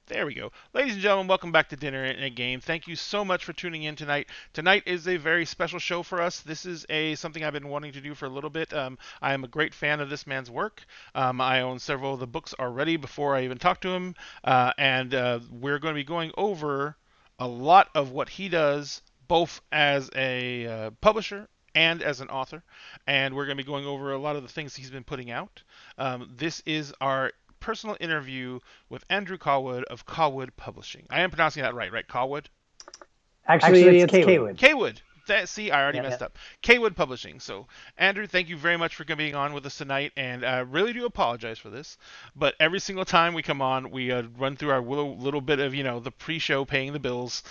There we go. Ladies and gentlemen, welcome back to Dinner and a Game. Thank you so much for tuning in tonight. Tonight is a very special show for us. This is something I've been wanting to do for a little bit. I am a great fan of this man's work. I own several of the books already before I even talked to him, and we're going to be going over a lot of what he does, both as a publisher and as an author, and we're going to be going over a lot of the things he's been putting out. This is our personal interview with Andrew Cawood of Cawood Publishing. I am pronouncing that right? Cawood? Actually, it's Cawood. Cawood. See, I already messed up. Cawood Publishing. So, Andrew, thank you very much for being on with us tonight, and I really do apologize for this. But every single time we come on, we run through our little bit of, the pre-show paying the bills,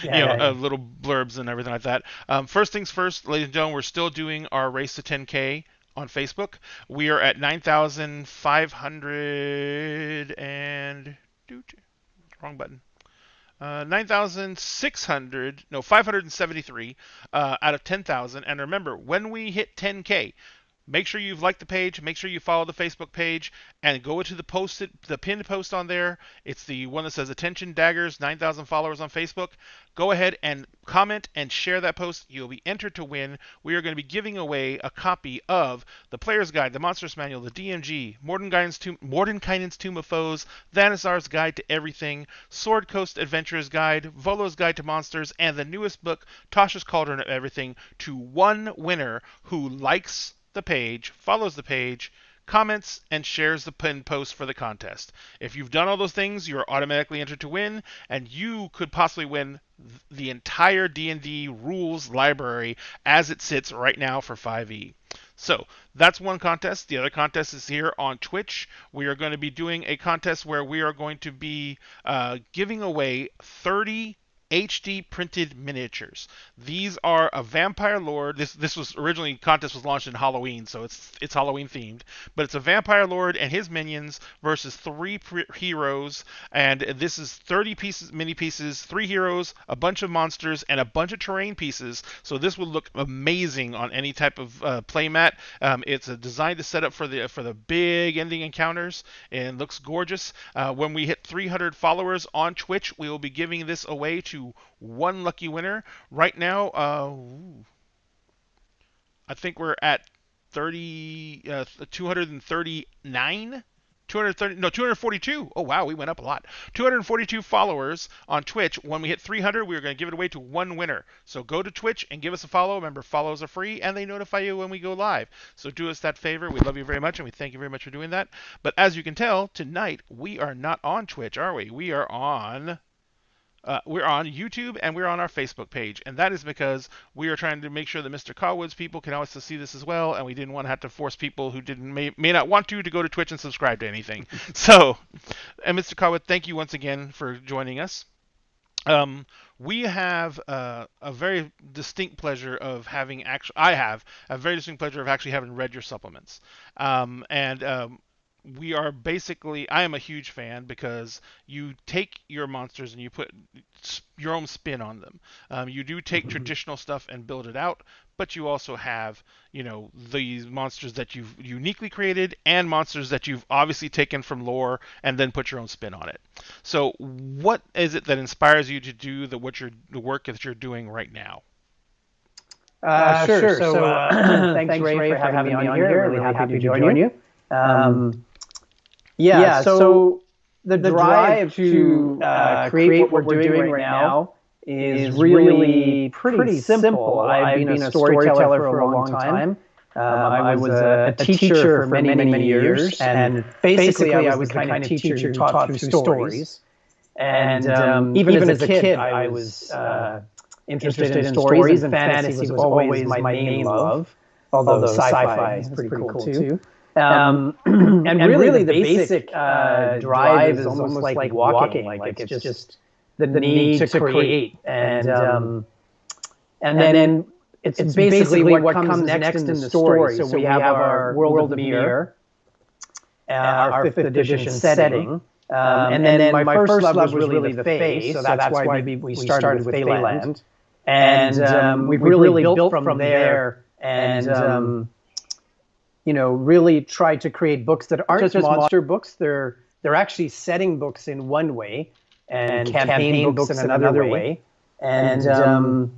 little blurbs and everything like that. First things first, ladies and gentlemen, we're still doing our Race to 10K on Facebook. We are at 9,500 and... Wrong button. 9,600, no, 573 out of 10,000. And remember, when we hit 10K, make sure you've liked the page, make sure you follow the Facebook page, and go to the pinned post on there. It's the one that says "Attention Daggers, 9,000 followers on Facebook." Go ahead and comment and share that post. You'll be entered to win. We are going to be giving away a copy of the Player's Guide, the Monstrous Manual, the DMG, Mordenkainen's Tomb of Foes, Thanisar's Guide to Everything, Sword Coast Adventurer's Guide, Volo's Guide to Monsters, and the newest book, Tasha's Cauldron of Everything, to one winner who likes the page, follows the page, comments, and shares the pinned post for the contest. If you've done all those things, you're automatically entered to win, and you could possibly win the entire D&D rules library as it sits right now for 5e. So that's one contest. The other contest is here on Twitch. We are going to be doing a contest where we are going to be giving away 30 HD printed miniatures. These are a vampire lord. This was originally, contest was launched in Halloween, so it's Halloween themed. But it's a vampire lord and his minions versus three heroes, and this is 30 pieces, mini pieces, 3 heroes, a bunch of monsters, and a bunch of terrain pieces. So this would look amazing on any type of playmat. It's designed to set up for the big ending encounters, and looks gorgeous. When we hit 300 followers on Twitch, we will be giving this away to one lucky winner. Right now, I think we're at 239. 242. Oh wow, we went up a lot. 242 followers on Twitch. When we hit 300, we are going to give it away to one winner. So go to Twitch and give us a follow. Remember, follows are free and they notify you when we go live. So do us that favor. We love you very much and we thank you very much for doing that. But as you can tell, tonight we are not on Twitch, are we? We're on YouTube and we're on our Facebook page, and that is because we are trying to make sure that Mr. Cawood's people can also see this as well, and we didn't want to have to force people who may not want to go to Twitch and subscribe to anything. So, and Mr. Cawood, thank you once again for joining us. We have a very distinct pleasure of having I have a very distinct pleasure of actually having read your supplements, and we are basically, I am a huge fan because you take your monsters and you put your own spin on them. You do take traditional stuff and build it out, but you also have, these monsters that you've uniquely created and monsters that you've obviously taken from lore and then put your own spin on it. So what is it that inspires you to do the work that you're doing right now? Sure. So thanks, Ray, for having me on here. Really happy to join you. So the drive to create what we're doing right now is really pretty simple. I've been a storyteller for a long time. I was a teacher for many, many years, and basically I was the kind of teacher who taught through stories. And even as a kid, I was interested in stories, and fantasy was always my main love, although sci-fi is pretty cool too. And really the basic drive is almost like walking. Like it's just the need to create. And then it's basically what comes next in the story. So we have our World of Mir, our 5th edition setting. And then my first love was really the Fae, so that's why we started with Faeland. And we've really built from there, and really tried to create books that aren't just monster books. They're they're actually setting books in one way and campaign books in another way. And and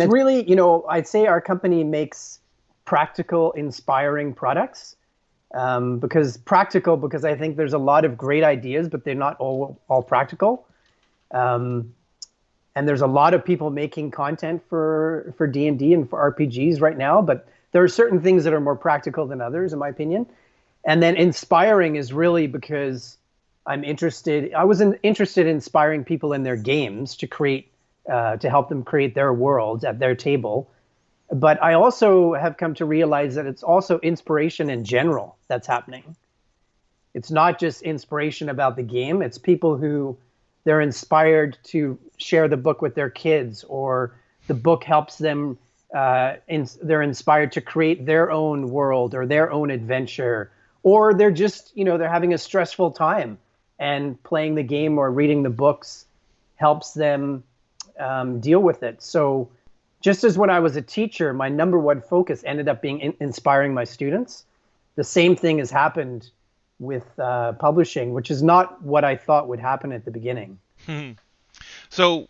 it's really, I'd say our company makes practical, inspiring products. Because I think there's a lot of great ideas, but they're not all practical. And there's a lot of people making content for D&D and for RPGs right now, but there are certain things that are more practical than others, in my opinion. And then inspiring is really because I was interested in inspiring people in their games to help them create their worlds at their table. But I also have come to realize that it's also inspiration in general that's happening. It's not just inspiration about the game. It's people who they're inspired to share the book with their kids, or the book helps them. They're inspired to create their own world or their own adventure, or they're just, they're having a stressful time, and playing the game or reading the books helps them deal with it. So just as when I was a teacher, my number one focus ended up being inspiring my students, the same thing has happened with publishing, which is not what I thought would happen at the beginning. So,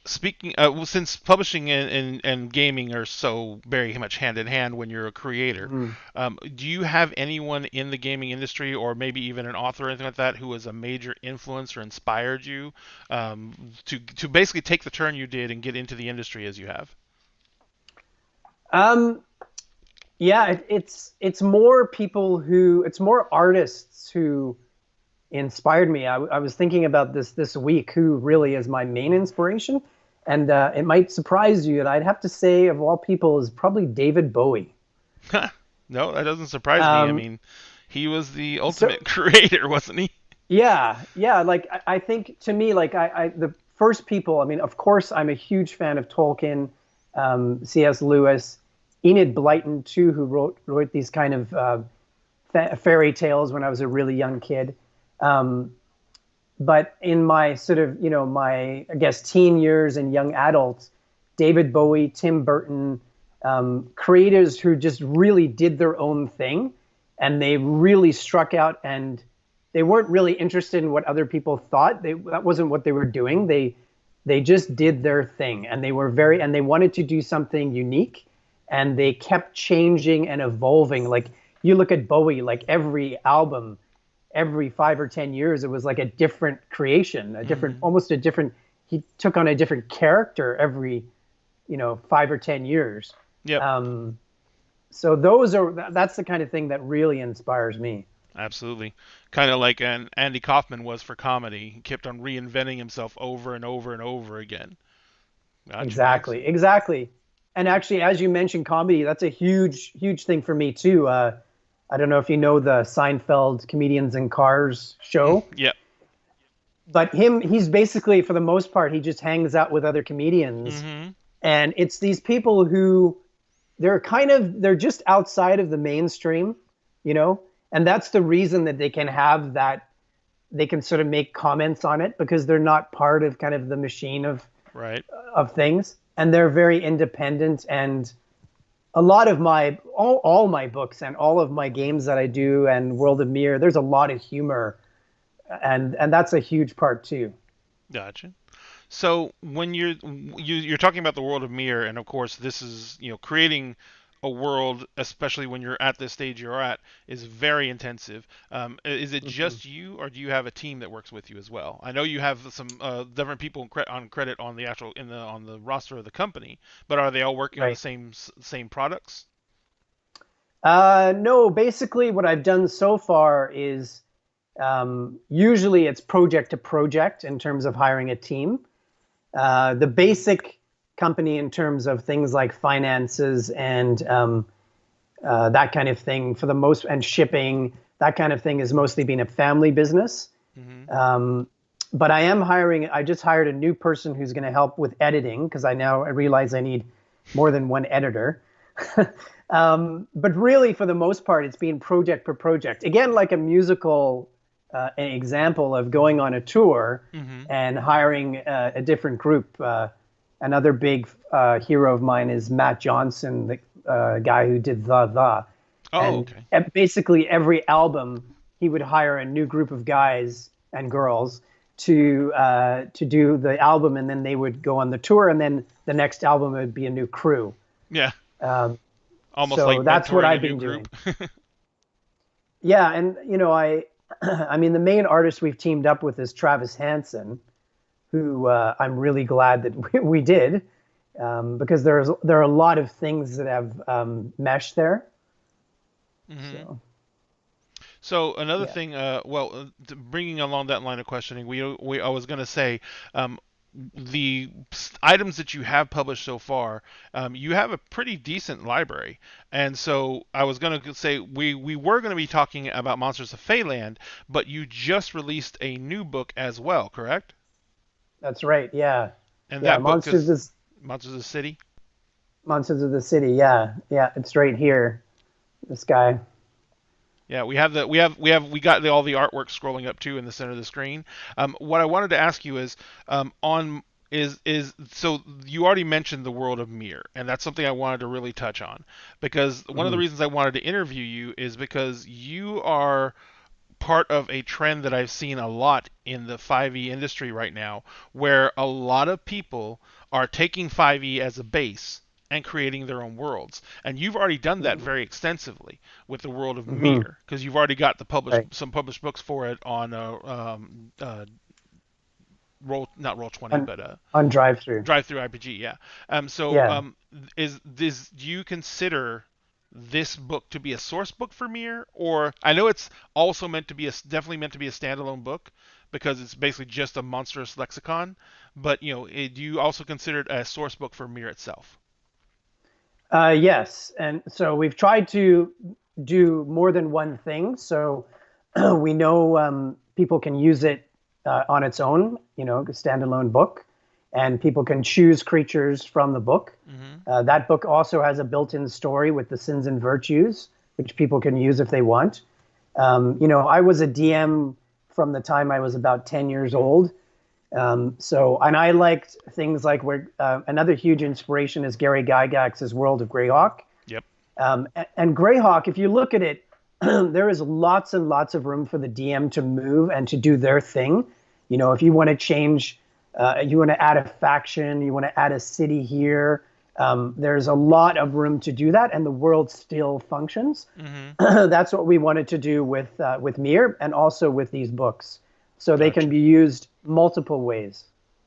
speaking, since publishing and gaming are so very much hand in hand when you're a creator, do you have anyone in the gaming industry, or maybe even an author or anything like that, who was a major influence or inspired you to basically take the turn you did and get into the industry as you have? Yeah, it's more it's more artists who inspired me. I was thinking about this week, who really is my main inspiration. And it might surprise you that I'd have to say, of all people, is probably David Bowie. No, that doesn't surprise me. I mean, he was the ultimate creator, wasn't he? Yeah. Like, I think, to me, like, the first people, I mean, of course, I'm a huge fan of Tolkien, C.S. Lewis, Enid Blyton, too, who wrote these kind of fairy tales when I was a really young kid. But in my sort of, my, I guess, teen years and young adults, David Bowie, Tim Burton, creators who just really did their own thing, and they really struck out, and they weren't really interested in what other people thought. That wasn't what they were doing. They just did their thing, and they wanted to do something unique, and they kept changing and evolving. Like, you look at Bowie, like every album, every 5 or 10 years, it was like a different creation, he took on a different character every, 5 or 10 years. Yeah. So that's the kind of thing that really inspires me. Absolutely. Kind of like Andy Kaufman was for comedy. He kept on reinventing himself over and over and over again. Gotcha. Exactly. And actually, as you mentioned comedy, that's a huge thing for me too. I don't know if you know the Seinfeld Comedians in Cars show. Yeah. But he's basically, for the most part, he just hangs out with other comedians. Mm-hmm. And it's these people who they're just outside of the mainstream, and that's the reason that they can have that, they can sort of make comments on it, because they're not part of kind of the machine of things. And they're very independent, and a lot of all my books and all of my games that I do and World of Mir, there's a lot of humor, and that's a huge part too. Gotcha. So when you're talking about the World of Mir, and of course this is, creating a world, especially when you're at this stage you're at, is very intensive. Is it just you, or do you have a team that works with you as well? I know you have some different people on credit on the on the roster of the company, but are they all working on the same products? No, basically what I've done so far is usually it's project to project in terms of hiring a team. The basic company, in terms of things like finances and that kind of thing, and shipping, that kind of thing, has mostly been a family business. Mm-hmm. But I just hired a new person who's going to help with editing, because I realize I need more than one editor. But really, for the most part, it's been project per project. Again, like a musical an example of going on a tour and hiring a different group. Another big hero of mine is Matt Johnson, the guy who did The. Oh, and basically every album he would hire a new group of guys and girls to do the album, and then they would go on the tour, and then the next album would be a new crew. Yeah. Um, Almost so like that's what mentoring a I've new been doing. group. Yeah, and I mean, the main artist we've teamed up with is Travis Hansen, who I'm really glad that we did, because there are a lot of things that have meshed there. Mm-hmm. So another Yeah. thing, bringing along that line of questioning, I was going to say, the items that you have published so far, you have a pretty decent library, and so I was going to say we were going to be talking about Monsters of Faeland, but you just released a new book as well, correct? That's right. Yeah. And Yeah. that book is Monsters of the City. Monsters of the City. Yeah. Yeah. It's right here. This guy. Yeah, we got all the artwork scrolling up too in the center of the screen. What I wanted to ask you is, on is so you already mentioned the world of Mir, and that's something I wanted to really touch on, because one of the Mhm. reasons I wanted to interview you is because you are part of a trend that I've seen a lot in the 5e industry right now, where a lot of people are taking 5e as a base and creating their own worlds. And you've already done that very extensively with the world of Mhm. Mir, because you've already got the Right. published books for it on roll not roll 20, On but on drive through. DriveThruRPG. Yeah. Yeah. Is this do you consider this book to be a source book for Mir, or I know it's also meant to be definitely meant to be a standalone book because it's basically just a monstrous lexicon, but do you also consider it a source book for Mir itself? Yes, and so we've tried to do more than one thing. So we know people can use it on its own, a standalone book, and people can choose creatures from the book. Mm-hmm. That book also has a built-in story with the sins and virtues, which people can use if they want. I was a DM from the time I was about 10 years old. And I liked things like where another huge inspiration is Gary Gygax's World of Greyhawk. Yep. And Greyhawk, if you look at it, there is lots and lots of room for the DM to move and to do their thing. If you want to change, you want to add a faction, you want to add a city here, there's a lot of room to do that, and the world still functions. Mm-hmm. That's what we wanted to do with Mir and also with these books, so they can Gotcha. be used multiple ways.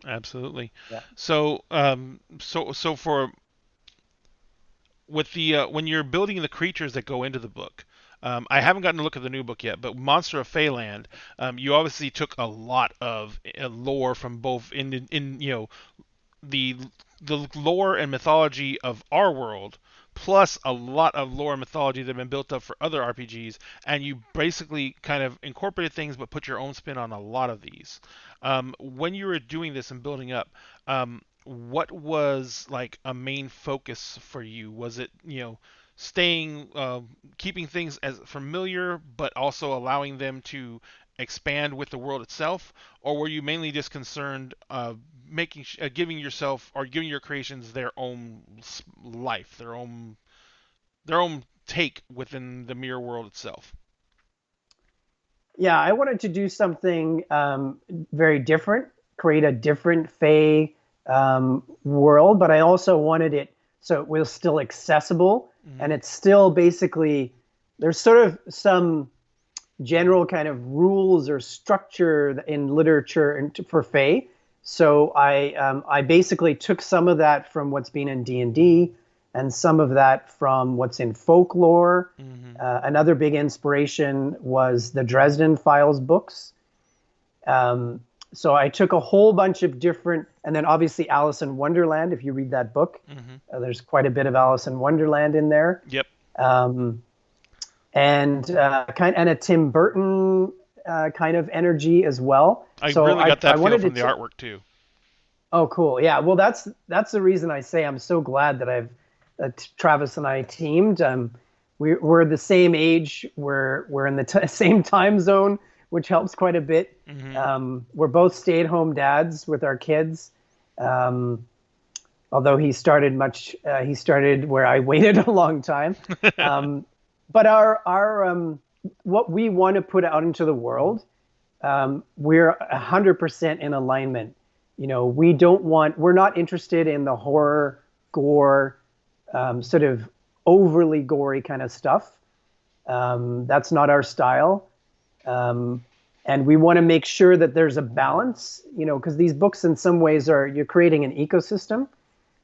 Absolutely. Yeah. So for with the when you're building the creatures that go into the book, I haven't gotten to look at the new book yet, but Monster of Faeland, you obviously took a lot of lore from both in the the lore and mythology of our world, plus a lot of lore and mythology that have been built up for other RPGs, and you basically kind of incorporated things but put your own spin on a lot of these. When you were doing this and building up, what was like a main focus for you? Was it staying keeping things as familiar but also allowing them to expand with the world itself, or were you mainly just concerned giving yourself or giving your creations their own life, their own take within the mirror world itself? Yeah, I wanted to do something very different, create a different Fey world, but I also wanted it so it was still accessible, and Mm-hmm. it's still basically there's sort of some general kind of rules or structure in literature for Fey. So I basically took some of that from what's been in D&D and some of that from what's in folklore. Mm-hmm. Another big inspiration was the Dresden Files books. So I took a whole bunch of different, and then obviously Alice in Wonderland. If you read that book, Mm-hmm. there's quite a bit of Alice in Wonderland in there. Yep. Um, and a Tim Burton kind of energy as well. I So really got I that feel wanted from the to. artwork too. Oh, cool. Yeah. Well, that's the reason I say I'm so glad that I've Travis and I teamed. We're the same age. We're in the same time zone, which helps quite a bit. Mm-hmm. We're both stay-at-home dads with our kids. Um, Although he started where I waited a long time. But what we want to put out into the world, we're 100% in alignment. We're not interested in the horror, gore, sort of overly gory kind of stuff. That's not our style. And we want to make sure that there's a balance, because these books in some ways you're creating an ecosystem.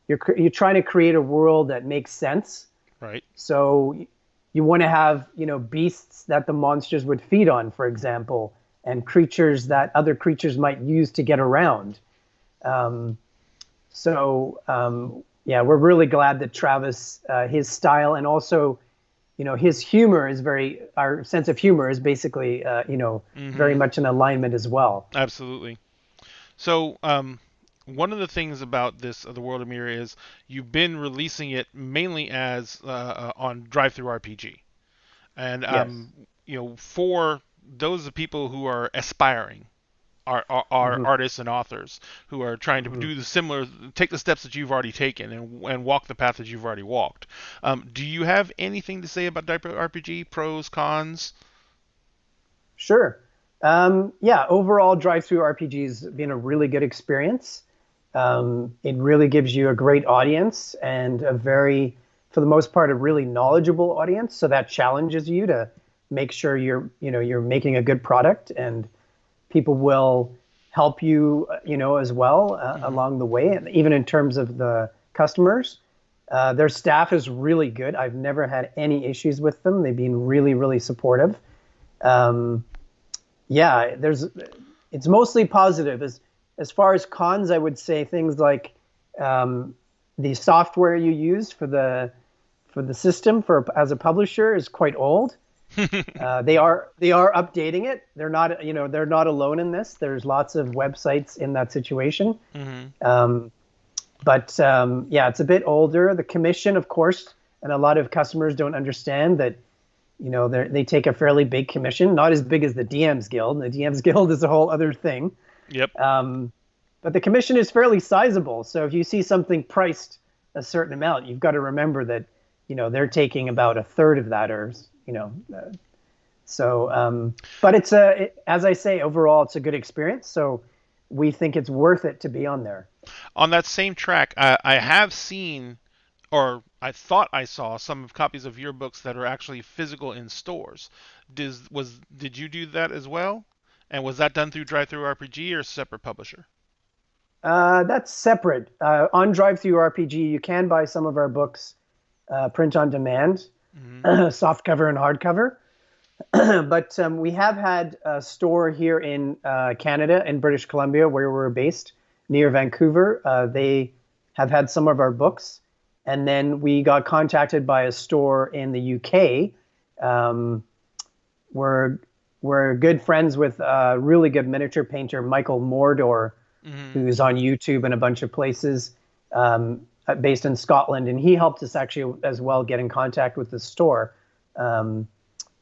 You're trying to create a world that makes sense. Right. So you want to have, beasts that the monsters would feed on, for example, and creatures that other creatures might use to get around. Yeah, we're really glad that Travis, his style, and also, his humor is our sense of humor is basically, very much in alignment as well. Absolutely. So, one of the things about the World of Mir, is you've been releasing it mainly as on DriveThruRPG, and Yes. for those of people who are aspiring, are artists and authors who are trying to do take the steps that you've already taken, and walk the path that you've already walked. Do you have anything to say about DriveThruRPG, pros, cons? Sure. Yeah, overall, DriveThruRPG has been a really good experience. It really gives you a great audience and for the most part, a really knowledgeable audience. So that challenges you to make sure you're making a good product, and people will help you, as well along the way, and even in terms of the customers. Their staff is really good. I've never had any issues with them. They've been really, really supportive. Yeah, it's mostly positive. As far as cons, I would say things like the software you use for the system as a publisher is quite old. They are updating it. They're not alone in this. There's lots of websites in that situation. But yeah, it's a bit older. The commission, of course, and a lot of customers don't understand that. They take a fairly big commission, not as big as the DMs Guild. The DMs Guild is a whole other thing. Yep. But the commission is fairly sizable. So if you see something priced a certain amount, you've got to remember that, they're taking about a third of that, or, but as I say, overall, it's a good experience. So we think it's worth it to be on there. On that same track, I have seen, or I thought I saw, some copies of your books that are actually physical in stores. Did you do that as well? And was that done through DriveThruRPG or a separate publisher? That's separate. On DriveThruRPG, you can buy some of our books print on demand, soft cover and hardcover. But we have had a store here in Canada, in British Columbia, where we're based, near Vancouver. They have had some of our books. And then we got contacted by a store in the UK. We're good friends with a really good miniature painter, Michael Mordor, who's on YouTube and a bunch of places, based in Scotland. And he helped us actually as well get in contact with the store. And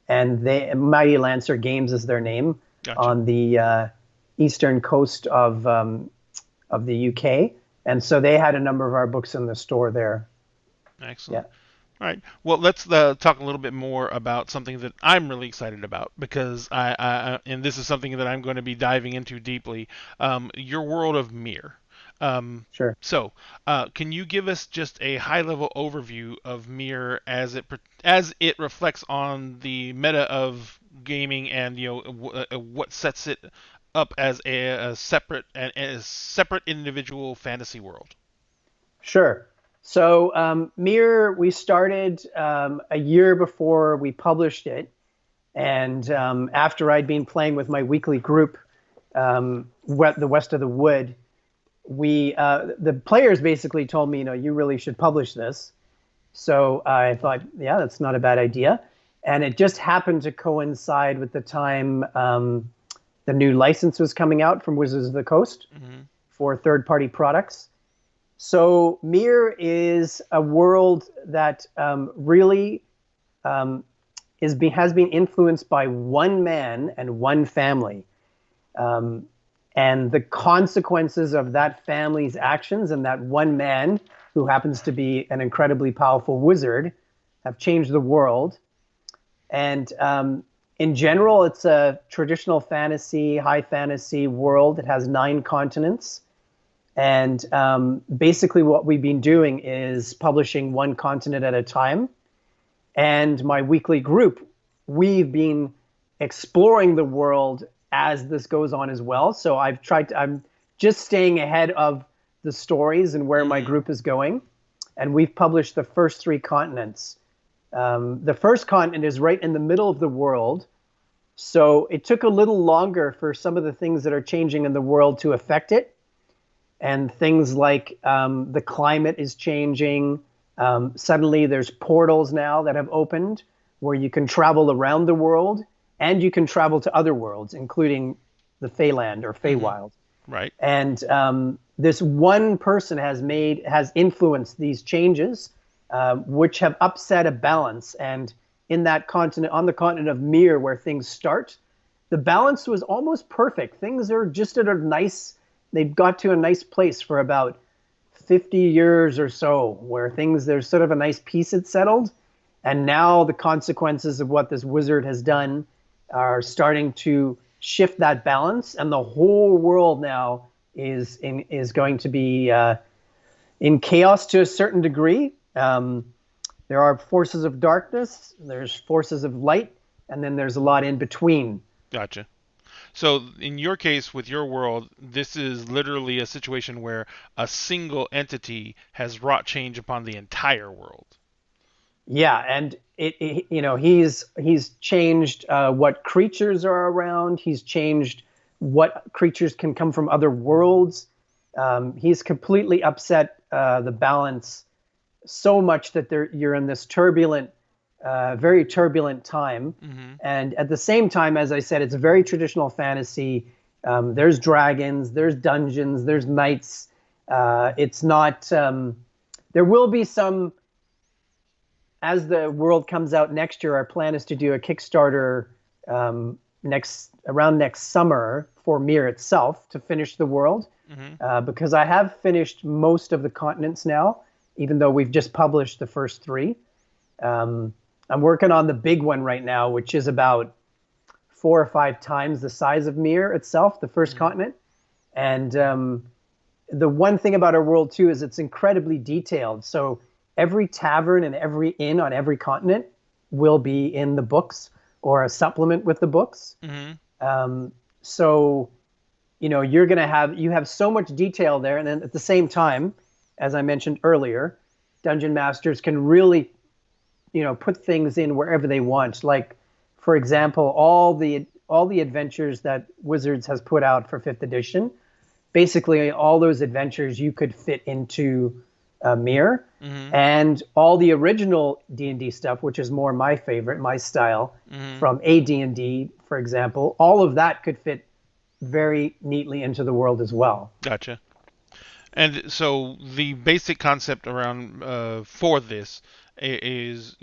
Mighty Lancer Games is their name. Gotcha. On the eastern coast of the UK. And so they had a number of our books in the store there. Excellent. Yeah. All right. Well, let's talk a little bit more about something that I'm really excited about, because and this is something that I'm going to be diving into deeply. Your World of Mir. Sure. So, can you give us just a high-level overview of Mir as it reflects on the meta of gaming, and what sets it up as a separate individual fantasy world? Sure. So Mir, we started a year before we published it, and after I'd been playing with my weekly group, the West of the Wood, the players basically told me, you really should publish this. So I thought, yeah, that's not a bad idea, and it just happened to coincide with the time the new license was coming out from Wizards of the Coast for third-party products. So Mir is a world that really has been influenced by one man and one family. And the consequences of that family's actions and that one man, who happens to be an incredibly powerful wizard, have changed the world. And In general, it's a traditional fantasy, high fantasy world. It has 9 continents. And basically, what we've been doing is publishing one continent at a time. And my weekly group, we've been exploring the world as this goes on as well. So I'm just staying ahead of the stories and where my group is going. And we've published the first 3 continents. The first continent is right in the middle of the world. So it took a little longer for some of the things that are changing in the world to affect it. And things like the climate is changing. Suddenly there's portals now that have opened where you can travel around the world and you can travel to other worlds, including the Faeland or Feywild. Right. And this one person has influenced these changes, which have upset a balance. And in that continent, on the continent of Mir, where things start, the balance was almost perfect. Things are just at a nice, they've got to a nice place for about 50 years or so, where there's sort of a nice peace had settled. And now the consequences of what this wizard has done are starting to shift that balance. And the whole world now is going to be in chaos to a certain degree. There are forces of darkness, there's forces of light, and then there's a lot in between. Gotcha. So in your case with your world, this is literally a situation where a single entity has wrought change upon the entire world. Yeah, and he's changed what creatures are around. He's changed what creatures can come from other worlds. He's completely upset the balance so much that you're in this turbulent, very turbulent time. And at the same time, as I said, it's a very traditional fantasy. There's dragons, there's dungeons, there's knights. It's not. There will be some. As the world comes out next year, our plan is to do a Kickstarter around next summer for Mir itself to finish the world. Because I have finished most of the continents now, even though we've just published the first 3. I'm working on the big one right now, which is about 4 or 5 times the size of Mir itself, the first continent. And the one thing about our world, too, is it's incredibly detailed. So every tavern and every inn on every continent will be in the books or a supplement with the books. So, you have so much detail there. And then at the same time, as I mentioned earlier, dungeon masters can really, put things in wherever they want. Like, for example, all the adventures that Wizards has put out for 5th edition, basically all those adventures you could fit into Mir. And all the original D&D stuff, which is more my favorite, my style, from AD&D, for example, all of that could fit very neatly into the world as well. Gotcha. And so the basic concept around for this is,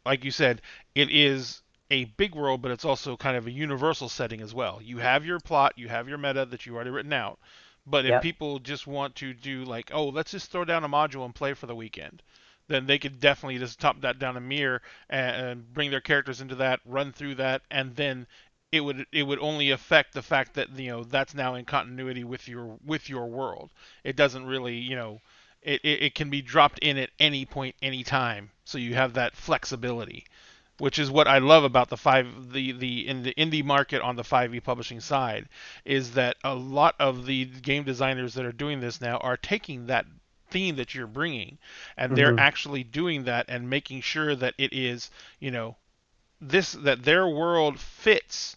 like you said, it is a big world, but it's also kind of a universal setting as well. You have your plot, you have your meta that you've already written out. But if people just want to do like, oh, let's just throw down a module and play for the weekend, then they could definitely just top that down a Mir and bring their characters into that, run through that, and then it would only affect the fact that that's now in continuity with your world. It doesn't really it can be dropped in at any point, any time, so you have that flexibility, which is what I love about the in the indie market on the 5e publishing side, is that a lot of the game designers that are doing this now are taking that theme that you're bringing, and they're actually doing that and making sure that it is, that their world fits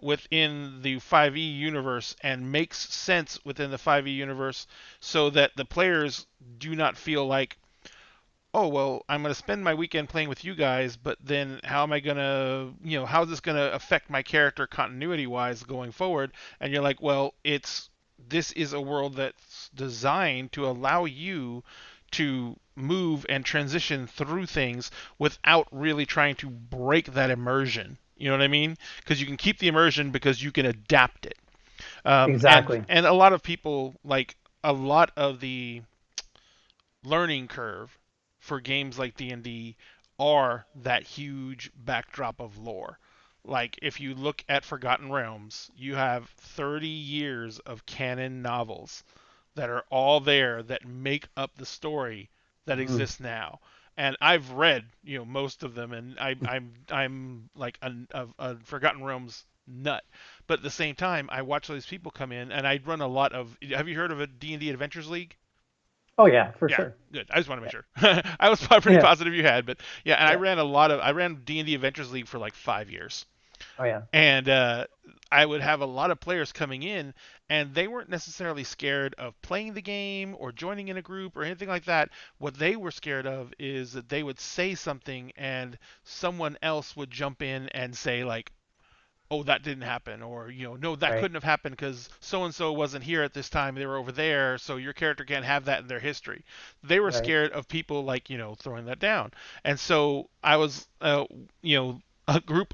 within the 5e universe and makes sense within the 5e universe, so that the players do not feel like, oh, well, I'm going to spend my weekend playing with you guys, but then how am I going to, how is this going to affect my character continuity-wise going forward? And you're like, well, this is a world that's designed to allow you to move and transition through things without really trying to break that immersion. You know what I mean? Because you can keep the immersion because you can adapt it. Exactly. And a lot of people, like, a lot of the learning curve for games like D&D are that huge backdrop of lore. Like, if you look at Forgotten Realms, you have 30 years of canon novels that are all there that make up the story that Mm. exists now. And I've read, most of them, and I'm like a Forgotten Realms nut. But at the same time, I watch all these people come in, and I run a lot of. Have you heard of a D&D Adventures League? Oh yeah, for Yeah, sure. good. I just want to make Yeah. sure. I was pretty Yeah. positive you had, but yeah, and Yeah. I ran D&D Adventures League for like 5 years, Oh yeah. and I would have a lot of players coming in, and they weren't necessarily scared of playing the game or joining in a group or anything like that. What they were scared of is that they would say something, and someone else would jump in and say like, oh, that didn't happen, or no, that Right. couldn't have happened because so and so wasn't here at this time, they were over there, so your character can't have that in their history. They were Right. scared of people like throwing that down. And so I was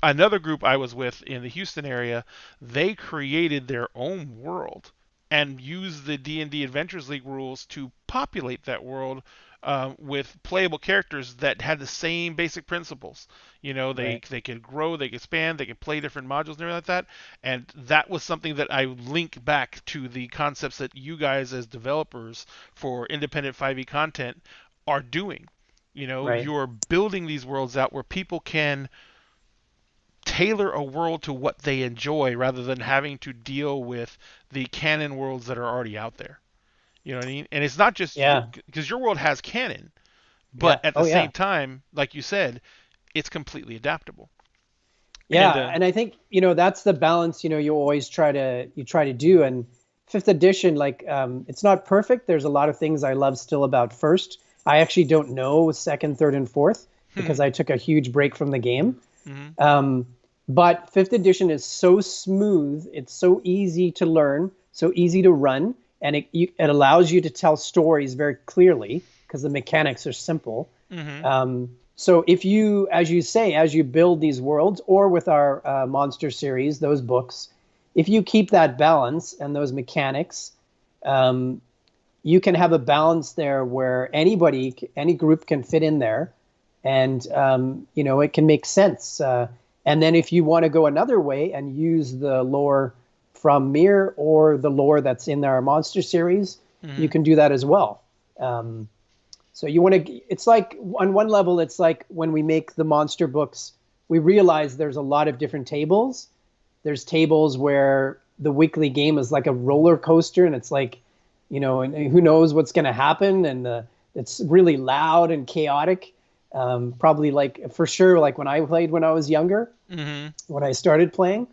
another group I was with in the Houston area, they created their own world and used the D&D Adventures League rules to populate that world with playable characters that had the same basic principles. Right. They could grow, they could expand, they could play different modules and everything like that. And that was something that I link back to the concepts that you guys as developers for independent 5e content are doing. Right. You're building these worlds out where people can tailor a world to what they enjoy rather than having to deal with the canon worlds that are already out there. You know what I mean? And it's not just Yeah. because your world has canon, but Yeah. at the Oh yeah. same time, like you said, it's completely adaptable. And Yeah, and I think that's the balance you always try to do. And fifth edition, like it's not perfect. There's a lot of things I love still about first. I actually don't know second, third, and fourth because I took a huge break from the game. mm-hmm. Um, but fifth edition is so smooth. It's so easy to learn, so easy to run, and it allows you to tell stories very clearly because the mechanics are simple. Mm-hmm. So if you, as you say, as you build these worlds, or with our monster series, those books, if you keep that balance and those mechanics, um, you can have a balance there where any group can fit in there, and it can make sense. And then if you want to go another way and use the lore from Mir or the lore that's in our monster series, you Mm-hmm. can do that as well. So you want to, it's like on one level, it's like when we make the monster books, we realize there's a lot of different tables. There's tables where the weekly game is like a roller coaster, and it's like, and who knows what's going to happen. And it's really loud and chaotic. Probably like, for sure, like when I played when I was younger, Mm-hmm. when I started playing.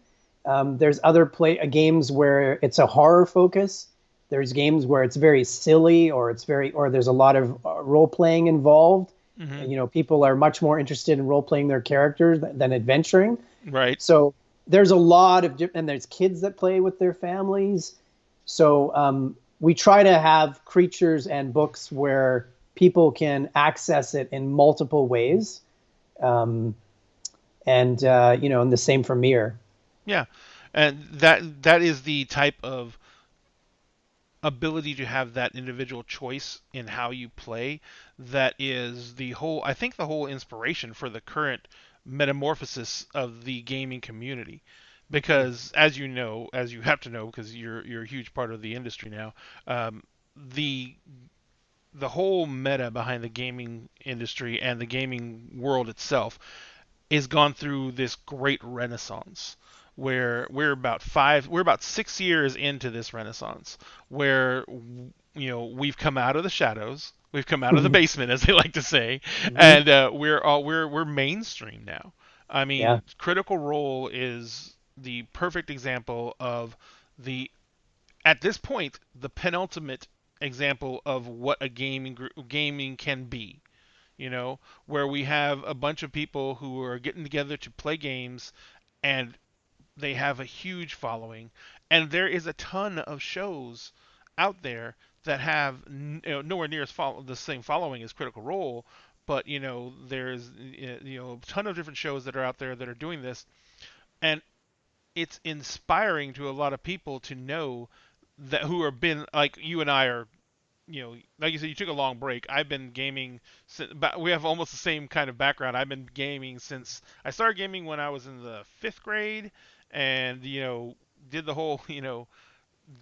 There's other games where it's a horror focus. There's games where it's very silly, or there's a lot of role playing involved. Mm-hmm. People are much more interested in role playing their characters than adventuring. Right. So there's a lot of and there's kids that play with their families. So we try to have creatures and books where people can access it in multiple ways. Um, and the same for Mir. Yeah. And that is the type of ability to have that individual choice in how you play that is I think the whole inspiration for the current metamorphosis of the gaming community, because as you have to know because you're a huge part of the industry now, the the whole meta behind the gaming industry and the gaming world itself is gone through this great renaissance where we're about 6 years into this renaissance where we've come out of the shadows, we've come out of the basement as they like to say, Mm-hmm. and we're mainstream now. I Yeah. mean, Critical Role is the perfect example of the at this point the penultimate example of what a gaming can be, where we have a bunch of people who are getting together to play games, and they have a huge following, and there is a ton of shows out there that have nowhere near the same following as Critical Role, but there's a ton of different shows that are out there that are doing this, and it's inspiring to a lot of people to know that who have been like you and I are like you said, you took a long break. I've been gaming but we have almost the same kind of background. I've been gaming since I started gaming when I was in the 5th grade, and did the whole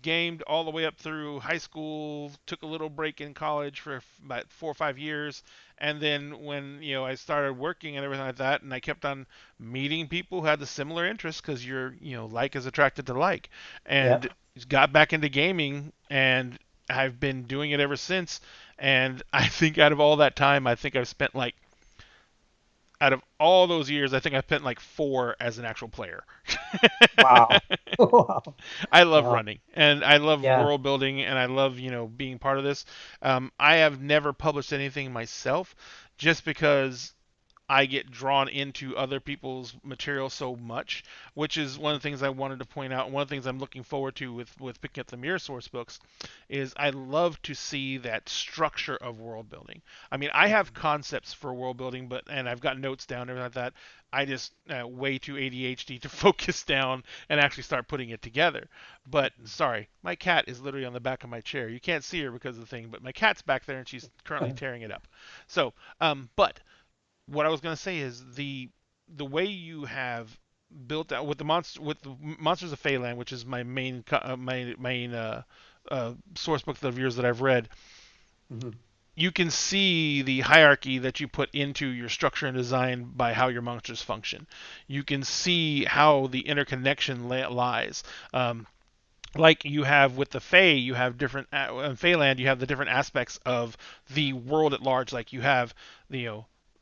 gamed all the way up through high school, took a little break in college for about 4 or 5 years, and then when I started working and everything like that, and I kept on meeting people who had the similar interests, because like is attracted to like, Yeah. and got back into gaming, and I've been doing it ever since. And I think out of all that time, I think I've spent like out of all those years, I think I spent like 4 as an actual player. Wow. Wow. I love Wow. running, and I love Yeah. world building, and I love being part of this. I have never published anything myself, just because I get drawn into other people's material so much, which is one of the things I wanted to point out. One of the things I'm looking forward to with picking up the Mirror Source books is I love to see that structure of world building. I mean, I have concepts for world building, and I've got notes down and everything like that. I just way too ADHD to focus down and actually start putting it together. But sorry, my cat is literally on the back of my chair. You can't see her because of the thing, but my cat's back there and she's currently tearing it up. So, but what I was gonna say is the way you have built out with the Monsters of Faeland, which is my main source book of yours that I've read. Hmm. You can see the hierarchy that you put into your structure and design by how your monsters function. You can see how the interconnection lies. Like you have with the Fae, you have different in Faeland, you have the different aspects of the world at large. Like you have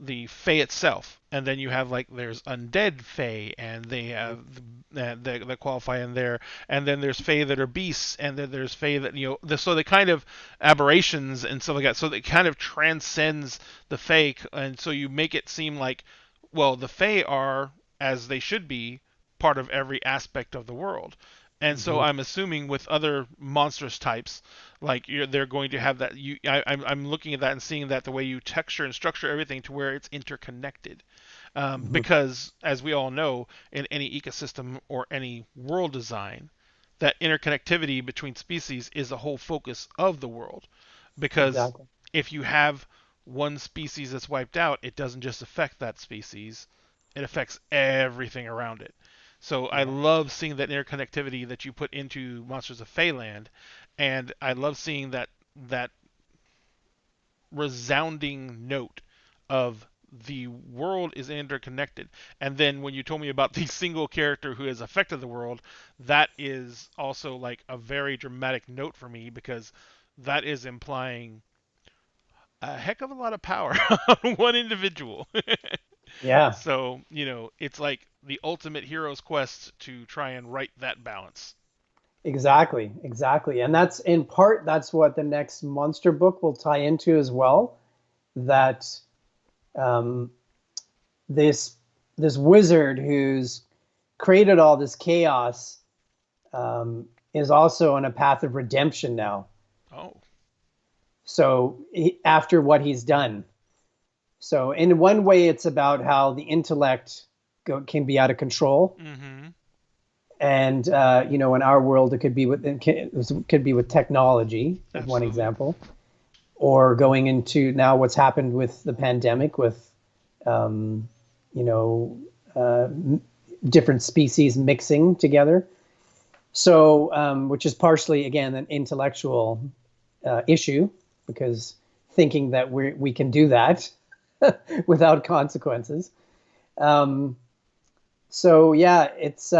the Fae itself, and then you have like there's undead Fae, and they have that qualify in there, and then there's Fae that are beasts, and then there's Fae that so the kind of aberrations and stuff like that. So it kind of transcends the Fae, and so you make it seem like, well, the Fae are, as they should be, part of every aspect of the world. And so Hmm. I'm assuming with other monstrous types, like they're going to have that. I'm looking at that and seeing that the way you texture and structure everything to where it's interconnected. Hmm. Because as we all know, in any ecosystem or any world design, that interconnectivity between species is the whole focus of the world. Because Exactly. if you have one species that's wiped out, it doesn't just affect that species; it affects everything around it. So I Yeah. love seeing that interconnectivity that you put into Monsters of Faeland, and I love seeing that resounding note of the world is interconnected. And then when you told me about the single character who has affected the world, that is also like a very dramatic note for me, because that is implying a heck of a lot of power on one individual. Yeah. So, it's like the ultimate hero's quest to try and right that balance. Exactly. Exactly. And that's in part, that's what the next monster book will tie into as well. That um, this this wizard who's created all this chaos is also on a path of redemption now. Oh. So after what he's done, so in one way, it's about how the intellect can be out of control, Mm-hmm. and in our world, it could be with technology, as one Absolutely. example, or going into now what's happened with the pandemic, with um, you know uh, different species mixing together. So, which is partially again an intellectual issue, because thinking that we can do that without consequences. Um, so yeah, it's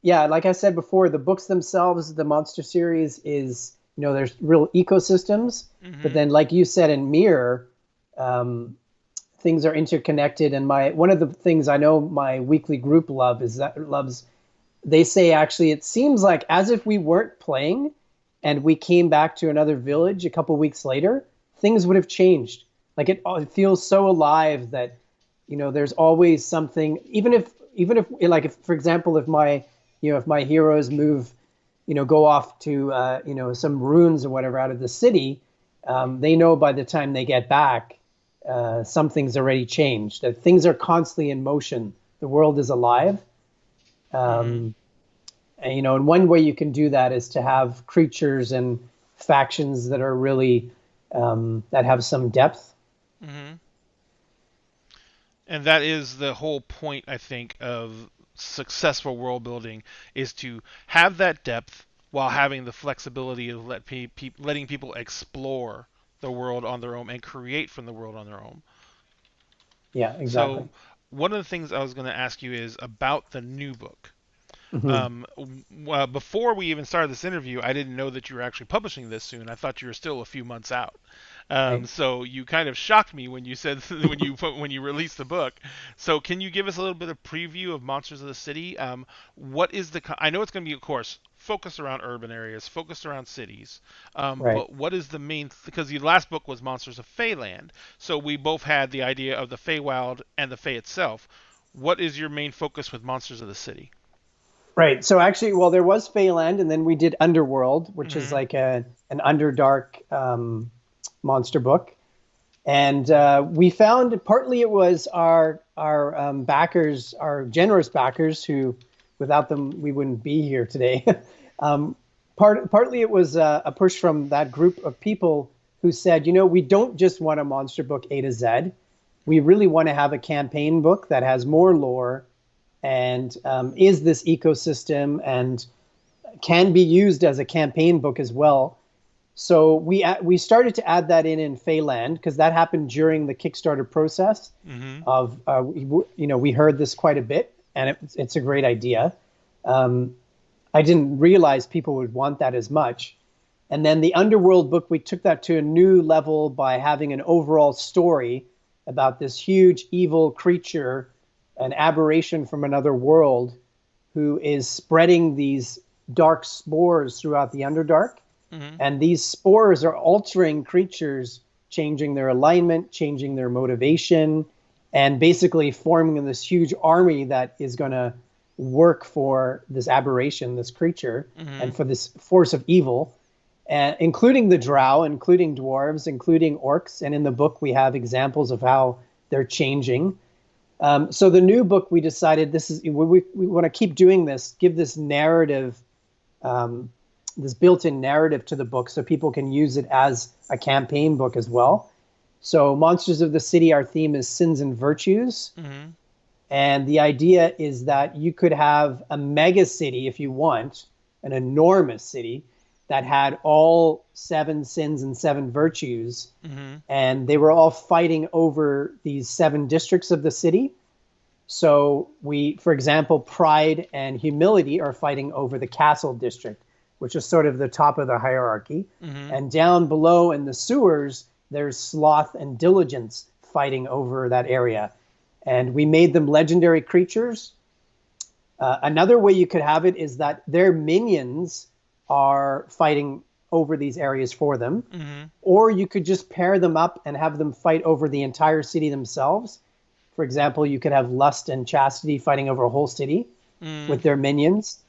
yeah, like I said before, the books themselves, the monster series is, there's real ecosystems, but Mm-hmm. then like you said in Mirror, um, things are interconnected. And my one of the things I know my weekly group loves, they say actually it seems like as if we weren't playing and we came back to another village a couple weeks later, things would have changed. Like it feels so alive that there's always something. Even if like if for example if my heroes move, go off to some ruins or whatever out of the city, they know by the time they get back, something's already changed. That things are constantly in motion. The world is alive. Mm-hmm. Um, and and one way you can do that is to have creatures and factions that are really that have some depth. Mm-hmm. And that is the whole point, I think, of successful world building, is to have that depth while having the flexibility of letting people explore the world on their own and create from the world on their own. Yeah, exactly. So one of the things I was going to ask you is about the new book. Hmm. Before we even started this interview, I didn't know that you were actually publishing this soon. I thought you were still a few months out. Right. So you kind of shocked me when you said when you released the book. So can you give us a little bit of preview of Monsters of the City? What is I know it's going to be, of course, focused around urban areas, focused around cities. Right. But what is the main? Because the last book was Monsters of Faeland, so we both had the idea of the Feywild and the Fey itself. What is your main focus with Monsters of the City? Right. So actually, well, there was Faeland, and then we did Underworld, which is Mm-hmm. like an Underdark monster book. And we found partly it was our backers, our generous backers, who without them we wouldn't be here today. um, partly it was a push from that group of people who said, we don't just want a monster book A to Z. We really want to have a campaign book that has more lore and is this ecosystem and can be used as a campaign book as well. So we started to add that in Faeland because that happened during the Kickstarter process. Mm-hmm. Of we heard this quite a bit, and it's a great idea. I didn't realize people would want that as much. And then the Underworld book, we took that to a new level by having an overall story about this huge evil creature, an aberration from another world, who is spreading these dark spores throughout the Underdark. Mm-hmm. And these spores are altering creatures, changing their alignment, changing their motivation, and basically forming this huge army that is going to work for this aberration, this creature, Mm-hmm. and for this force of evil, including the drow, including dwarves, including orcs. And in the book, we have examples of how they're changing. So the new book, we decided we want to keep doing this, give this narrative, this built-in narrative to the book so people can use it as a campaign book as well. So Monsters of the City, our theme is sins and virtues. Mm-hmm. And the idea is that you could have a mega city if you want, an enormous city that had all 7 sins and 7 virtues. Mm-hmm. And they were all fighting over these 7 districts of the city. So for example, pride and humility are fighting over the castle district, which is sort of the top of the hierarchy. Mm-hmm. And down below in the sewers, there's sloth and diligence fighting over that area. And we made them legendary creatures. Another way you could have it is that their minions are fighting over these areas for them. Mm-hmm. Or you could just pair them up and have them fight over the entire city themselves. For example, you could have Lust and Chastity fighting over a whole city with their minions.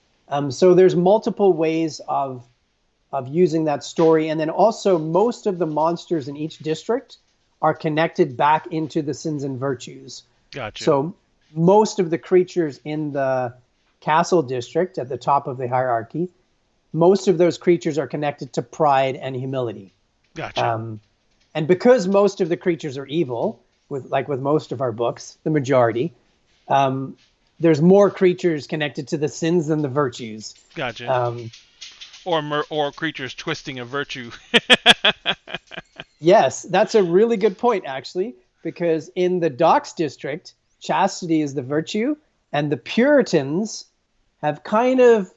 So there's multiple ways of using that story. And then also most of the monsters in each district are connected back into the sins and virtues. Gotcha. So most of the creatures in the castle district at the top of the hierarchy, most of those creatures are connected to pride and humility. Gotcha. And because most of the creatures are evil, with most of our books, the majority, there's more creatures connected to the sins than the virtues. Gotcha. Or creatures twisting a virtue. Yes, that's a really good point, actually, because in the Docks district, chastity is the virtue, and the Puritans have kind of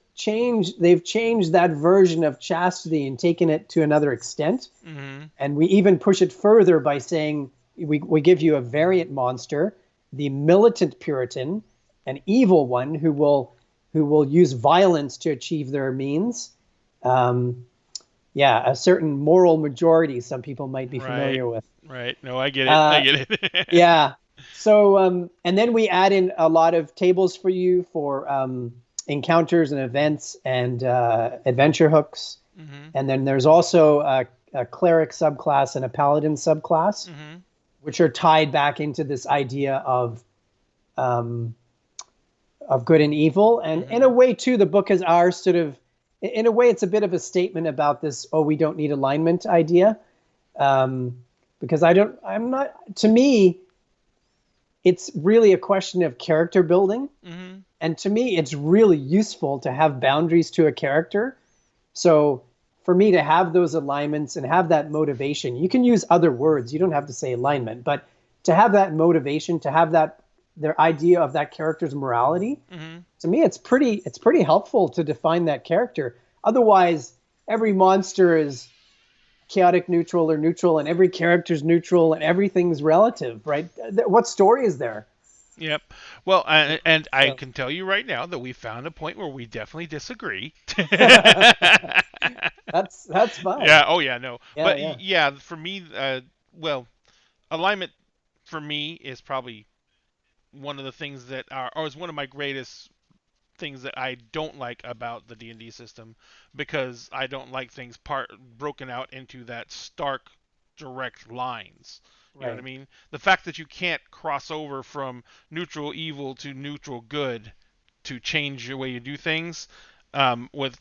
they've changed that version of chastity and taken it to another extent. Mm-hmm. And we even push it further by saying we give you a variant monster, the militant Puritan, an evil one who will use violence to achieve their means. A certain moral majority some people might be familiar with. Right. No, I get it. I get it. Yeah. So, and then we add in a lot of tables for you for encounters and events and adventure hooks. Mm-hmm. And then there's also a cleric subclass and a paladin subclass, Mm-hmm. which are tied back into this idea of good and evil. And in a way, too, the book is ours sort of, in a way, it's a bit of a statement about this, we don't need alignment idea. Because to me, it's really a question of character building. Mm-hmm. And to me, it's really useful to have boundaries to a character. So for me to have those alignments and have that motivation, you can use other words. You don't have to say alignment, but to have that motivation, to have their idea of that character's morality, Mm-hmm. to me, it's pretty helpful to define that character. Otherwise, every monster is chaotic neutral or neutral, and every character's neutral, and everything's relative, right? What story is there? Yep. Well, and I So can tell you right now that we found a point where we definitely disagree. that's fine. Yeah. Oh, yeah. No. Yeah, But yeah, yeah, for me, well, alignment for me is probably one of the things that are, or is one of my greatest things that I don't like about the D&D system, because I don't like things broken out into that stark direct lines. You know what I right. mean? The fact that you can't cross over from neutral evil to neutral good to change your way you do things, with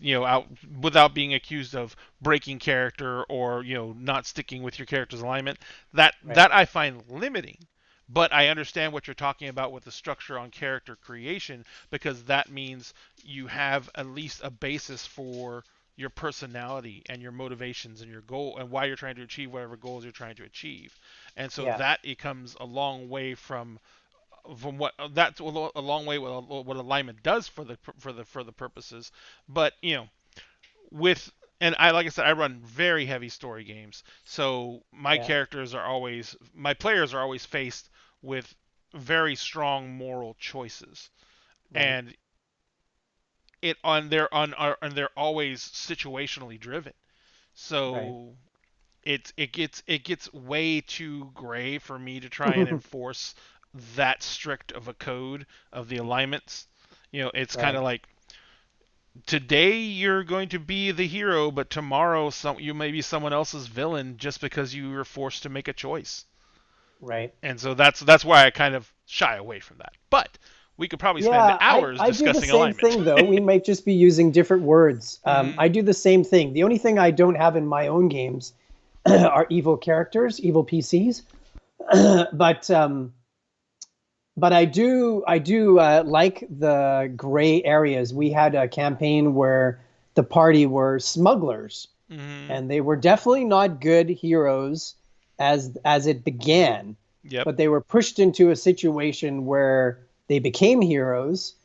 without being accused of breaking character, or not sticking with your character's alignment. That Right. that I find limiting. But I understand what you're talking about with the structure on character creation, because that means you have at least a basis for your personality and your motivations and your goal, and why you're trying to achieve whatever goals you're trying to achieve. And so Yeah. that it comes a long way from what that's a long way what alignment does for the purposes. But with and I like I said, I run very heavy story games, so Yeah. my players are always faced with very strong moral choices, Right. and it on they're on are and they're always situationally driven. Right. So it gets way too gray for me to try and enforce that strict of a code of the alignments. It's kind Right. of like, today you're going to be the hero, but tomorrow you may be someone else's villain, just because you were forced to make a choice. Right. And so that's why I kind of shy away from that. But we could probably spend Yeah, hours I do the discussing same alignment. thing though. We might just be using different words. Hmm. I do the same thing. The only thing I don't have in my own games are evil characters, evil PCs. but but I do like the gray areas. We had a campaign where the party were smugglers, Hmm. and they were definitely not good heroes as it began, Yep. but they were pushed into a situation where they became heroes,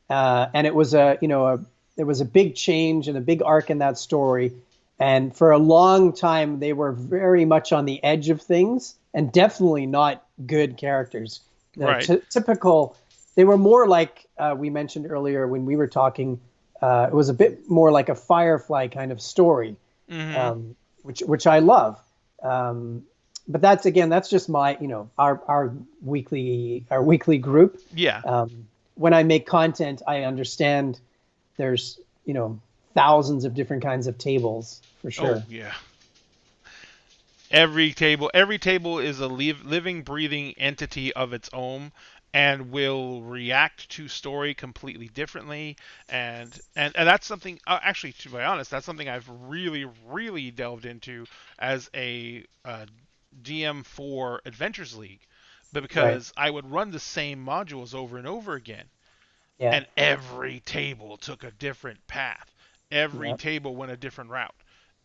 and it was there was a big change and a big arc in that story. And for a long time, they were very much on the edge of things and definitely not good characters. The Right. typical, they were more like we mentioned earlier when we were talking. It was a bit more like a Firefly kind of story, Hmm. um, which I love. Um, but that's just my our weekly group. Yeah. When I make content, I understand there's thousands of different kinds of tables for Oh, sure. yeah. Every table is a living, breathing entity of its own, and will react to story completely differently. And that's something, actually, to be honest, that's something I've really, really delved into as a DM for Adventures League, but Right. because I would run the same modules over and over again, Yeah. and every table took a different path. Every Yeah. table went a different route.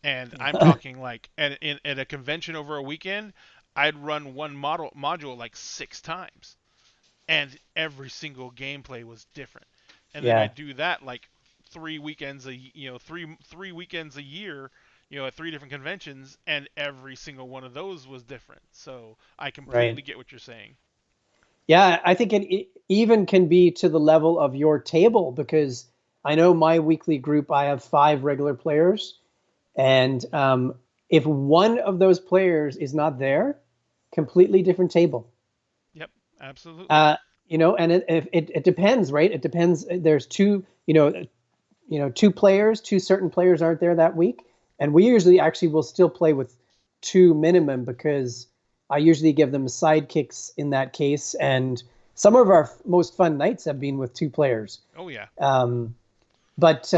And I'm talking like, and at a convention over a weekend, I'd run one module like 6 times, and every single gameplay was different. And then Yeah. I'd do that like 3 weekends three weekends a year, at 3 different conventions, and every single one of those was different. So I Right. completely get what you're saying. Yeah, I think it even can be to the level of your table because I know my weekly group, I have 5 regular players, and if one of those players is not there, completely different table. Yep, absolutely. Uh, and it depends, right? It depends. There's two players, two certain players aren't there that week, and we usually actually will still play with two minimum because I usually give them sidekicks in that case, and some of our most fun nights have been with 2 players. Oh yeah. Um, but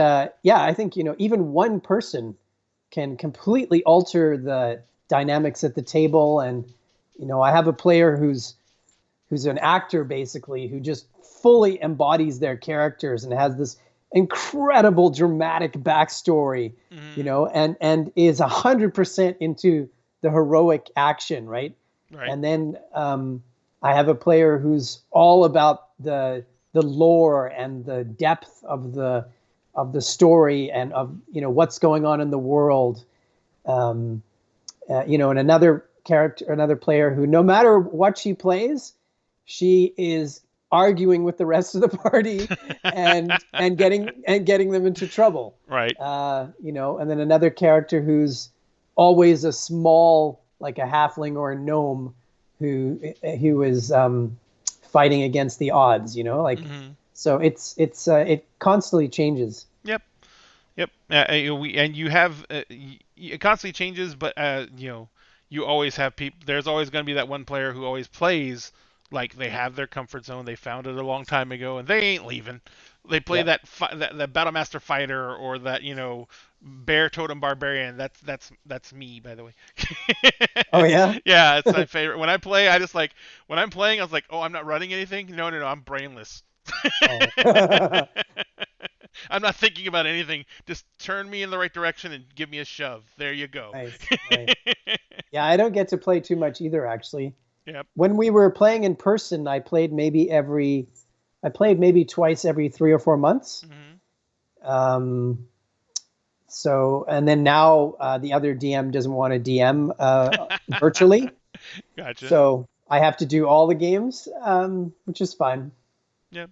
yeah, I think even one person can completely alter the dynamics at the table. And, I have a player who's an actor, basically, who just fully embodies their characters and has this incredible dramatic backstory, and is 100% into the heroic action, right? Right. And then I have a player who's all about the lore and the depth of the story and of what's going on in the world. And another player who, no matter what she plays, she is arguing with the rest of the party and getting them into trouble. Right. And then another character who's always a small, like a halfling or a gnome who is fighting against the odds, so it constantly changes. Yep. And you have it constantly changes, but you always have people. There's always going to be that one player who always plays like they have their comfort zone. They found it a long time ago, and they ain't leaving. They play that Battlemaster Fighter or that Bear Totem Barbarian. That's me, by the way. Oh yeah. Yeah, it's my favorite. When I play, when I'm playing, I was like, oh, I'm not running anything. No, I'm brainless. Oh. I'm not thinking about anything. Just turn me in the right direction and give me a shove. There you go. Nice. Yeah, I don't get to play too much either, actually. Yep. When we were playing in person, I played maybe twice every 3 or 4 months. Mm-hmm. So, and then now the other DM doesn't want to DM virtually. Gotcha. So I have to do all the games, which is fine. Yep.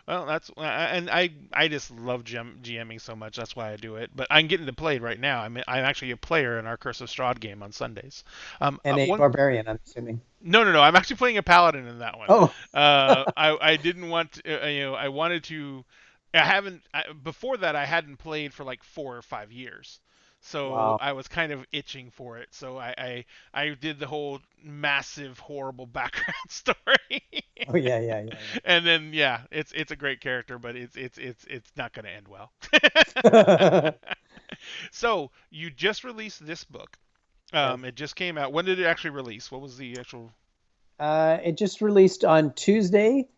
Well, that's and I just love GMing so much. That's why I do it. But I'm getting to play it right now. I'm actually a player in our Curse of Strahd game on Sundays. And a barbarian, I'm assuming. No. I'm actually playing a paladin in that one. Oh. I didn't want to, I wanted to. Before that I hadn't played for like 4 or 5 years. So wow. I was kind of itching for it. So I did the whole massive horrible background story. Oh yeah. And then it's a great character, but it's not going to end well. So you just released this book. It just came out. When did it actually release? What was the actual? It just released on Tuesday,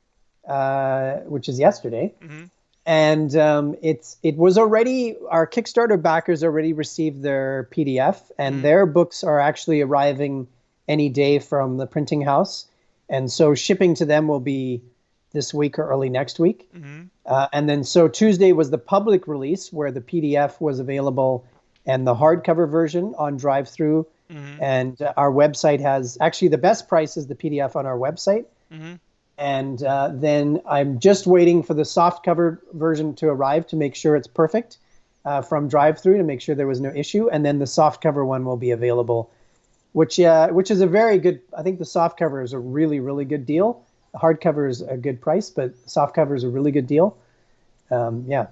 which is yesterday. Mm-hmm. And it was already, our Kickstarter backers already received their PDF, and their books are actually arriving any day from the printing house. And so shipping to them will be this week or early next week. Mm-hmm. And then so Tuesday was the public release where the PDF was available and the hardcover version on DriveThru. Mm-hmm. And our website has, actually the best price is the PDF on our website. Mm-hmm. And then I'm just waiting for the softcover version to arrive to make sure it's perfect from DriveThru, to make sure there was no issue. And then the softcover one will be available, which is a very good, I think the softcover is a really, really good deal. The hardcover is a good price, but softcover is a really good deal. Yeah.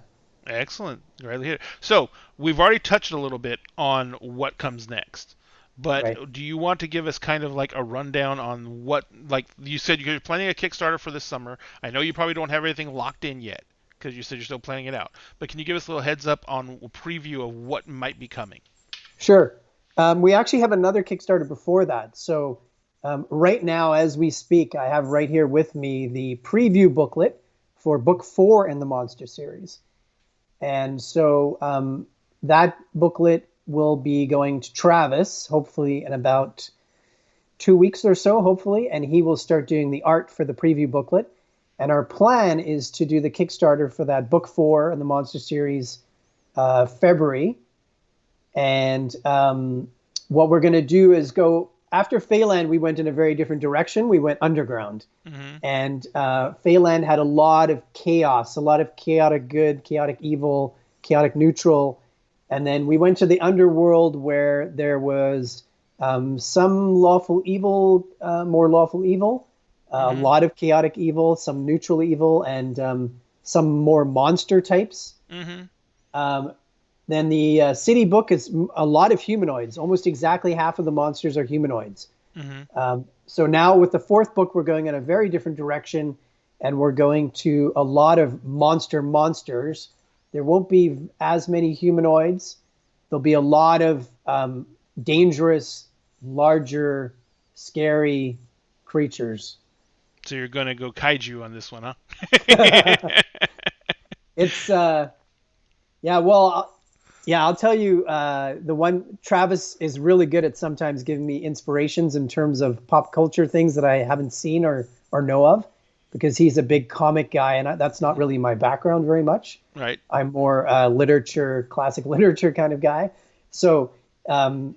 Excellent. Great to hear. So we've already touched a little bit on what comes next. But right. Do you want to give us kind of like a rundown on what, like you said, you're planning a Kickstarter for this summer. I know you probably don't have everything locked in yet because you said you're still planning it out. But can you give us a little heads up on a preview of what might be coming? Sure. We actually have another Kickstarter before that. So right now, as we speak, I have right here with me the preview booklet for book 4 in the Monster series. And so that booklet will be going to Travis, hopefully in about 2 weeks or so, hopefully, and he will start doing the art for the preview booklet. And our plan is to do the Kickstarter for that book 4 in the Monster series February. And what we're going to do is go, after Faeland, we went in a very different direction. We went underground. Mm-hmm. And Faeland had a lot of chaos, a lot of chaotic good, chaotic evil, chaotic neutral. And then we went to the Underworld where there was some lawful evil, more lawful evil, a lot of chaotic evil, some neutral evil, and some more monster types. Mm-hmm. Then the city book is a lot of humanoids. Almost exactly half of the monsters are humanoids. Mm-hmm. So now with the 4th book, we're going in a very different direction, and we're going to a lot of monsters. There won't be as many humanoids. There'll be a lot of dangerous larger, scary creatures. So you're gonna go kaiju on this one, huh? It's yeah, well, yeah, I'll tell you, the one Travis is really good at sometimes giving me inspirations in terms of pop culture things that I haven't seen or know of, because he's a big comic guy, and that's not really my background very much. Right. I'm more literature, classic literature kind of guy. So um,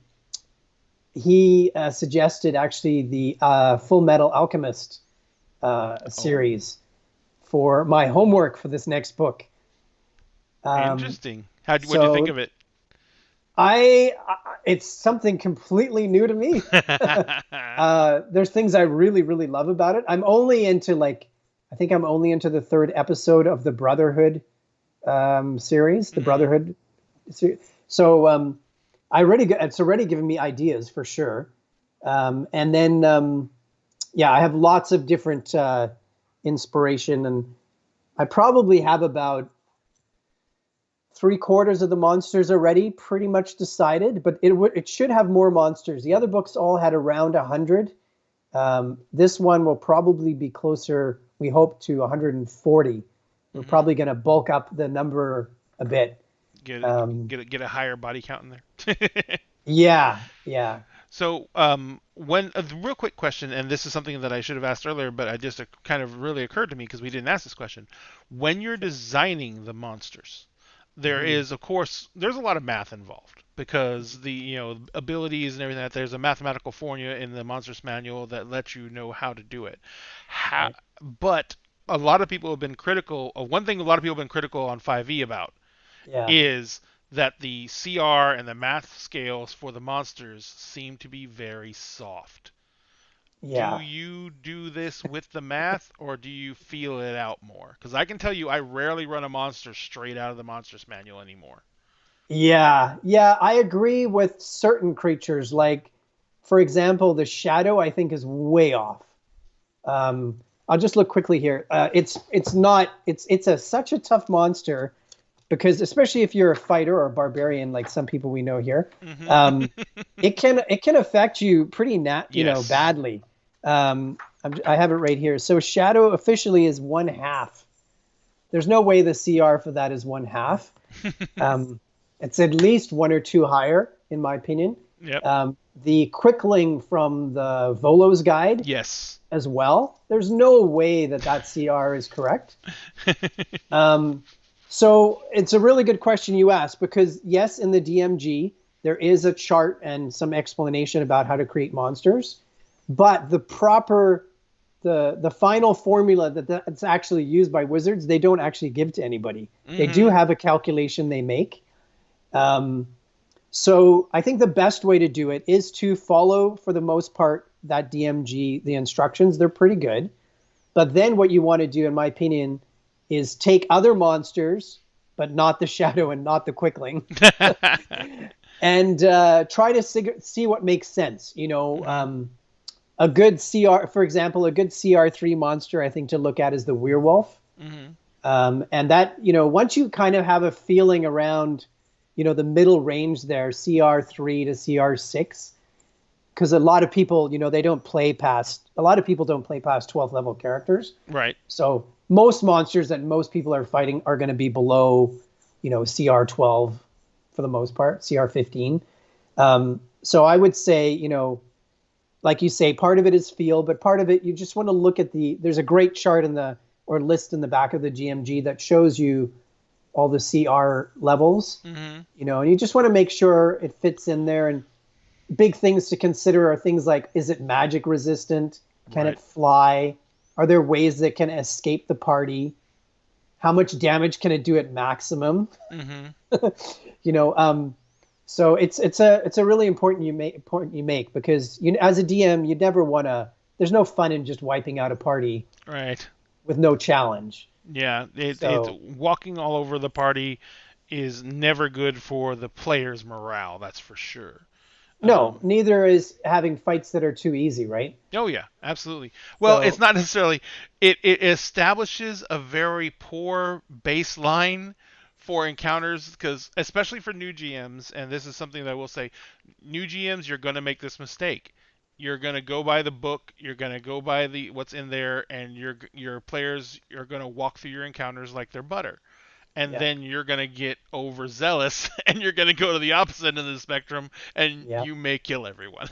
he suggested actually the Full Metal Alchemist Oh, series for my homework for this next book. Um, interesting. What'd you think so of it? it's something completely new to me. There's things I really, really love about it. I think I'm only into the third episode of the Brotherhood series, the Mhm. Brotherhood series. So it's already given me ideas for sure. And then, yeah, I have lots of different inspiration, and I probably have about three-quarters of the monsters already pretty much decided, but it should have more monsters. The other books all had around 100. This one will probably be closer, we hope, to 140. We're Mhm. probably going to bulk up the number a bit. Um, Get a higher body count in there. yeah, yeah, So, when a real quick question, and this is something that I should have asked earlier, but I just kind of really occurred to me because we didn't ask this question. When you're designing the monsters, there mhm, is, of course, there's a lot of math involved because the abilities and everything that there's a mathematical formula in the monsters manual that lets you know how to do it. How, right, but a lot of people have been critical. One thing a lot of people have been critical on 5e about yeah, is that the CR and the math scales for the monsters seem to be very soft. Do yeah. you do this with the math or do you feel it out more? Because I can tell you, I rarely run a monster straight out of the monsters manual anymore. Yeah, yeah, I agree with certain creatures. Like, for example, the shadow I think is way off. I'll just look quickly here. It's not it's a such a tough monster because especially if you're a fighter or a barbarian, like some people we know here, Hmm. um, it can affect you pretty Yes. badly. I have it right here. So shadow officially is one half. There's no way the CR for that is one half. Um, it's at least one or two higher, in my opinion. Yep. The Quickling from the Volo's guide Yes. as well. There's no way that that CR is correct. Um, so it's a really good question you asked because yes, in the DMG there is a chart and some explanation about how to create monsters, but the final formula that's actually used by wizards they don't actually give to anybody. They do Hmm. have a calculation they make. Um, so I think the best way to do it is to follow, for the most part, that DMG, the instructions. They're pretty good. But then what you want to do, in my opinion, is take other monsters, but not the Shadow and not the Quickling, and try to see what makes sense. Hmm. A good CR, for example, a good CR3 monster, I think, to look at is the Werewolf. Hmm. And that, once you kind of have a feeling around, the middle range there, CR3 to CR6, because a lot of people, a lot of people don't play past 12th level characters. Right. So most monsters that most people are fighting are going to be below, CR12 for the most part, CR15. So I would say, like you say, part of it is feel, but part of it, you just want to look at there's a great chart or list in the back of the GMG that shows you all the CR levels, Hmm. and you just want to make sure it fits in there. And big things to consider are things like, is it magic resistant? Can Right. it fly? Are there ways that can escape the party? How much damage can it do at maximum? Hmm. you know, um, so it's a really important you make because as a DM you never want to. There's no fun in just wiping out a party Right. with no challenge. Yeah. It's So walking all over the party is never good for the player's morale. That's for sure. no, Um, neither is having fights that are too easy, right? Oh yeah, absolutely. Well, it's So not necessarily. It establishes a very poor baseline for encounters, because especially for new GMs, and this is something that I will say, new GMs, you're going to make this mistake. You're going to go by the book, you're going to go by the what's in there, and your players are going to walk through your encounters like they're butter. And Yeah. then you're going to get overzealous and you're going to go to the opposite end of the spectrum and Yeah. you may kill everyone.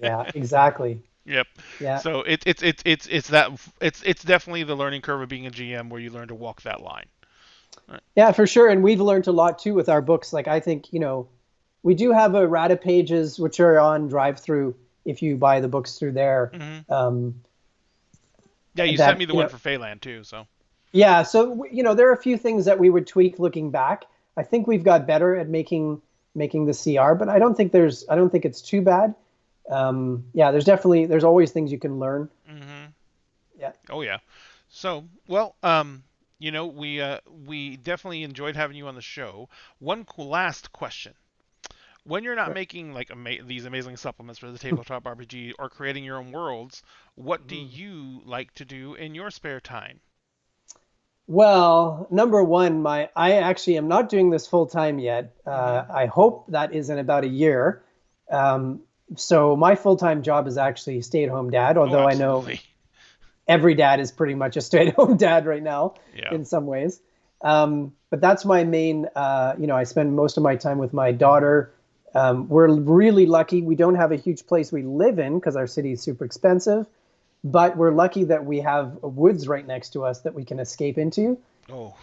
Yeah, exactly. Yep. Yeah. So it's definitely the learning curve of being a GM where you learn to walk that line. Right. Yeah, for sure. And we've learned a lot too with our books. Like I think, we do have a errata pages which are on DriveThru if you buy the books through there. Mm-hmm. Yeah, you sent me the one for Faeland too, so. Yeah, so there are a few things that we would tweak looking back. I think we've got better at making the CR, but I don't think it's too bad. Yeah, there's always things you can learn. Mm-hmm. Yeah. Oh yeah. So, well, we definitely enjoyed having you on the show. One last question. When you're not making like these amazing supplements for the tabletop RPG or creating your own worlds, what do you like to do in your spare time? Well, number one, I actually am not doing this full time yet. I hope that is in about a year. So my full time job is actually stay at home dad, although I know every dad is pretty much a stay at home dad right now in some ways. But that's my main. I spend most of my time with my daughter. We're really lucky. We don't have a huge place we live in because our city is super expensive. But we're lucky that we have woods right next to us that we can escape into. Oh.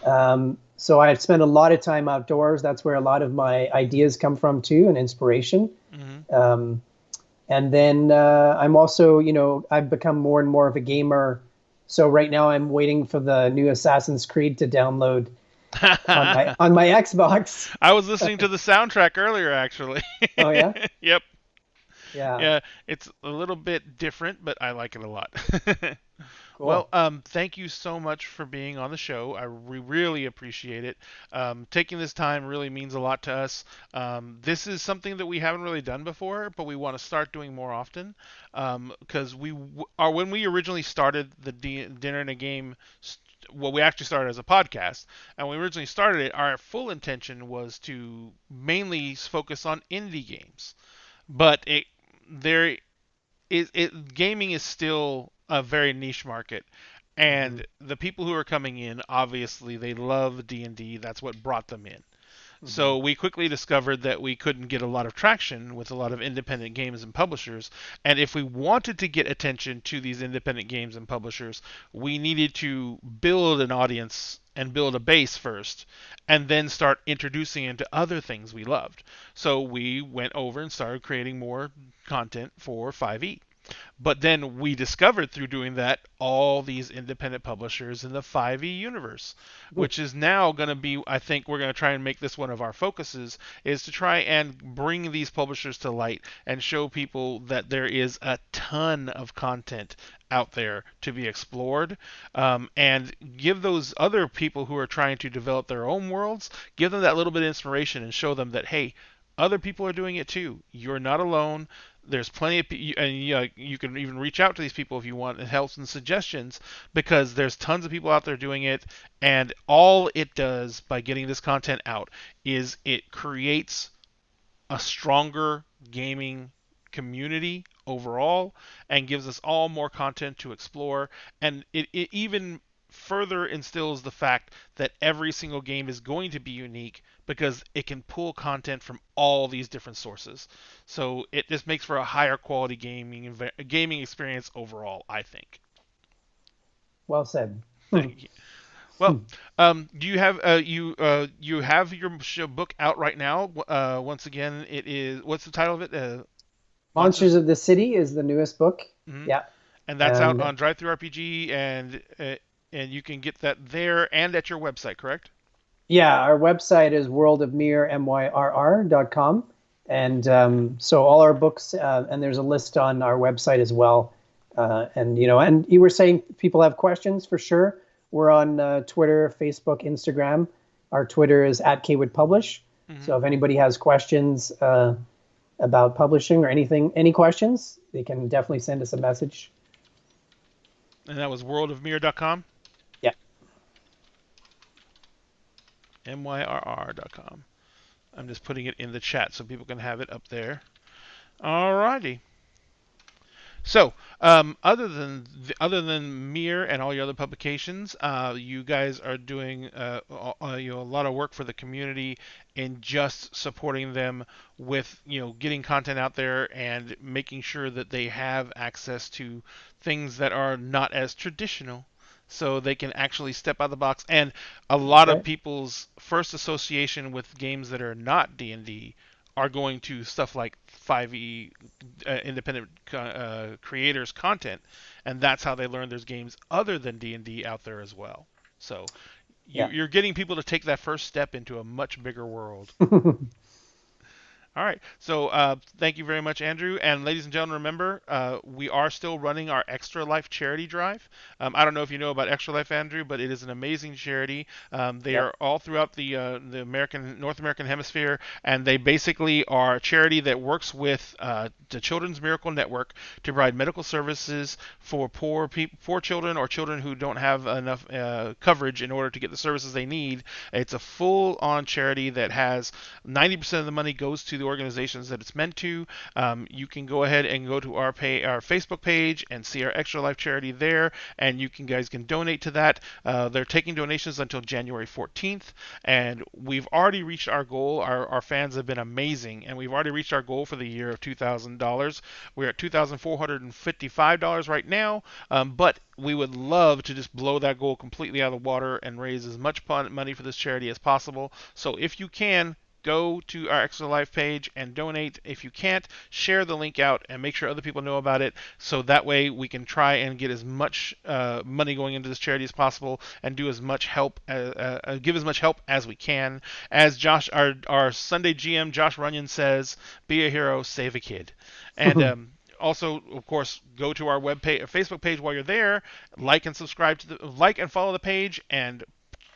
So I spend a lot of time outdoors. That's where a lot of my ideas come from too, and inspiration. Mm-hmm. And then I'm also, I've become more and more of a gamer. So right now I'm waiting for the new Assassin's Creed to download on my Xbox. I was listening to the soundtrack earlier, actually. Oh yeah. Yep. Yeah. Yeah, it's a little bit different, but I like it a lot. Cool. Well, thank you so much for being on the show. We really appreciate it. Taking this time really means a lot to us. This is something that we haven't really done before, but we want to start doing more often. Because when we originally started the Dinner and a Game. Well, we actually started as a podcast, and when we originally started it, our full intention was to mainly focus on indie games. But gaming is still a very niche market, and the people who are coming in, obviously they love D&D. That's what brought them in. So we quickly discovered that we couldn't get a lot of traction with a lot of independent games and publishers, and if we wanted to get attention to these independent games and publishers, we needed to build an audience and build a base first, and then start introducing into other things we loved. So we went over and started creating more content for 5e. But then we discovered through doing that all these independent publishers in the 5e universe, which is now going to be, I think we're going to try and make this one of our focuses, is to try and bring these publishers to light and show people that there is a ton of content out there to be explored, and give those other people who are trying to develop their own worlds, give them that little bit of inspiration and show them that, hey, other people are doing it too. You're not alone. There's plenty of and you can even reach out to these people if you want help and suggestions, because there's tons of people out there doing it, and all it does by getting this content out is it creates a stronger gaming community overall and gives us all more content to explore, and it even further instills the fact that every single game is going to be unique because it can pull content from all these different sources. So it just makes for a higher quality gaming experience overall, I think. Well said. Thank you. Well, do you have you have your book out right now? Once again, it is, what's the title of it? Monsters of the City is the newest book. Mm-hmm. Yeah, and that's out on DriveThruRPG, and you can get that there and at your website, correct? Yeah, our website is worldofmirr.com, and so all our books, and there's a list on our website as well. And you were saying people have questions, for sure. We're on Twitter, Facebook, Instagram. Our Twitter is @KawoodPublish. Mm-hmm. So if anybody has questions about publishing or any questions, they can definitely send us a message. And that was worldofmirror.com? Yeah. myrr.com. I'm just putting it in the chat so people can have it up there. Alrighty. So, other than Mir and all your other publications, you guys are doing a lot of work for the community in just supporting them with getting content out there and making sure that they have access to things that are not as traditional. So they can actually step out of the box, and a lot of people's first association with games that are not D&D are going to stuff like 5e independent creators content, and that's how they learn there's games other than D&D out there as well. So you're getting people to take that first step into a much bigger world. All right. So thank you very much, Andrew. And ladies and gentlemen, remember, we are still running our Extra Life charity drive. I don't know if you know about Extra Life, Andrew, but it is an amazing charity. They are all throughout the North American hemisphere, and they basically are a charity that works with the Children's Miracle Network to provide medical services for poor children or children who don't have enough coverage in order to get the services they need. It's a full-on charity that has 90% of the money goes to the organizations that it's meant to. You can go ahead and go to our Facebook page and see our Extra Life charity there, and you guys can donate to that. They're taking donations until January 14th, and we've already reached our goal. Our fans have been amazing, and we've already reached our goal for the year of $2,000. We're at $2,455 right now, but we would love to just blow that goal completely out of the water and raise as much money for this charity as possible. So if you can, go to our Extra Life page and donate. If you can't, share the link out and make sure other people know about it, so that way we can try and get as much money going into this charity as possible and do as much help, give as much help as we can. As Josh, our Sunday GM, Josh Runyon says, be a hero, save a kid. And also, of course, go to our Facebook page while you're there. Like and follow the page, and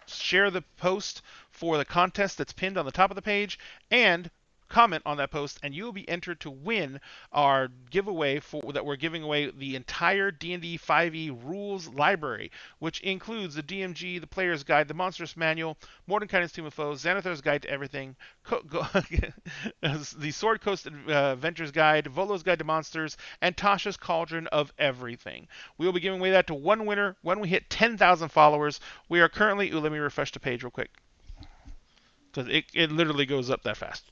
share the post for the contest that's pinned on the top of the page, and comment on that post, and you will be entered to win our giveaway that we're giving away the entire D&D 5e rules library, which includes the DMG, the Player's Guide, the Monstrous Manual, Mordenkainen's Tomb of Foes, Xanathar's Guide to Everything, the Sword Coast Adventures Guide, Volo's Guide to Monsters, and Tasha's Cauldron of Everything. We will be giving away that to one winner when we hit 10,000 followers. We are currently, let me refresh the page real quick, because it literally goes up that fast.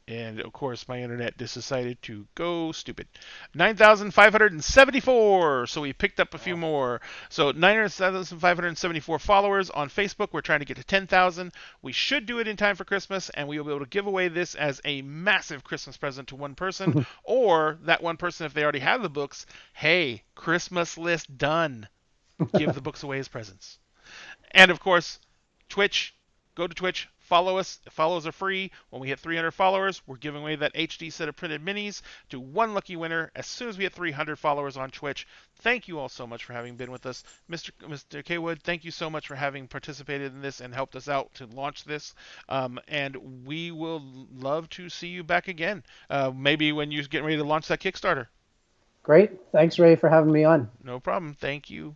And of course, my internet just decided to go stupid. 9,574. So we picked up a few more. So 9,574 followers on Facebook. We're trying to get to 10,000. We should do it in time for Christmas, and we will be able to give away this as a massive Christmas present to one person, or that one person, if they already have the books, hey, Christmas list done. Give the books away as presents. And of course, Twitch. Go to Twitch, follow us. Follows are free. When we hit 300 followers, we're giving away that HD set of printed minis to one lucky winner as soon as we hit 300 followers on Twitch. Thank you all so much for having been with us. Mr. Cawood, thank you so much for having participated in this and helped us out to launch this. And we will love to see you back again. Maybe when you're getting ready to launch that Kickstarter. Great. Thanks, Ray, for having me on. No problem. Thank you.